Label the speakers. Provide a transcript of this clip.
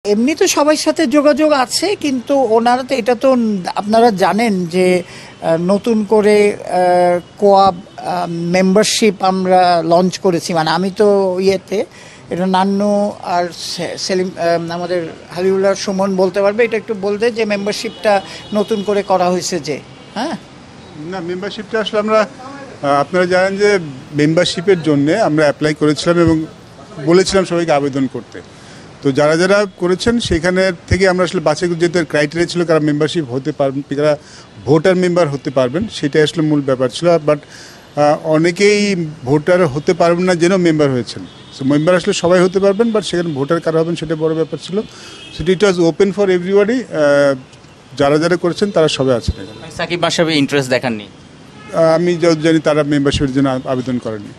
Speaker 1: এমনি তো সবার সাথে যোগাযোগ আছে, কিন্তু ওনারা তো এটা তো আপনারা জানেন যে নতুন করে কোয়াব মেম্বারশিপ আমরা লঞ্চ করেছি। মানে আমি তো ইয়েতে এটা নান্নু আর সেলিম আমাদের হাবিবুল্লাহ সুমন বলতে পারবে, এটা একটু বলতে যে মেম্বারশিপটা নতুন করে করা হয়েছে যে। হ্যাঁ
Speaker 2: না, মেম্বারশিপটা আসলে আমরা আপনারা জানেন যে মেম্বারশিপের জন্য আমরা অ্যাপ্লাই করেছিলাম এবং বলেছিলাম সবাইকে আবেদন করতে। তো যারা যারা করেছেন সেখানে থেকে আমরা আসলে বাছাই যেহেতু ক্রাইটেরিয়া ছিল কারা মেম্বারশিপ হতে পারবেন, কারা ভোটার মেম্বার হতে পারবেন, সেটাই আসলে মূল ব্যাপার ছিল। বাট অনেকেই ভোটার হতে পারবেন না যেন মেম্বার হয়েছেন। সো মেম্বার আসলে সবাই হতে পারবেন, বাট সেখানে ভোটার কারা হবেন সেটা বড় ব্যাপার ছিল। So it was open for everybody. যারা যারা করেছেন তারা সবাই আছেন এখানে।
Speaker 3: সাকিব মাশরাফি ইন্টারেস্ট দেখাননি?
Speaker 2: আমি যত জানি তারা মেম্বারশিপের জন্য আবেদন করেনি।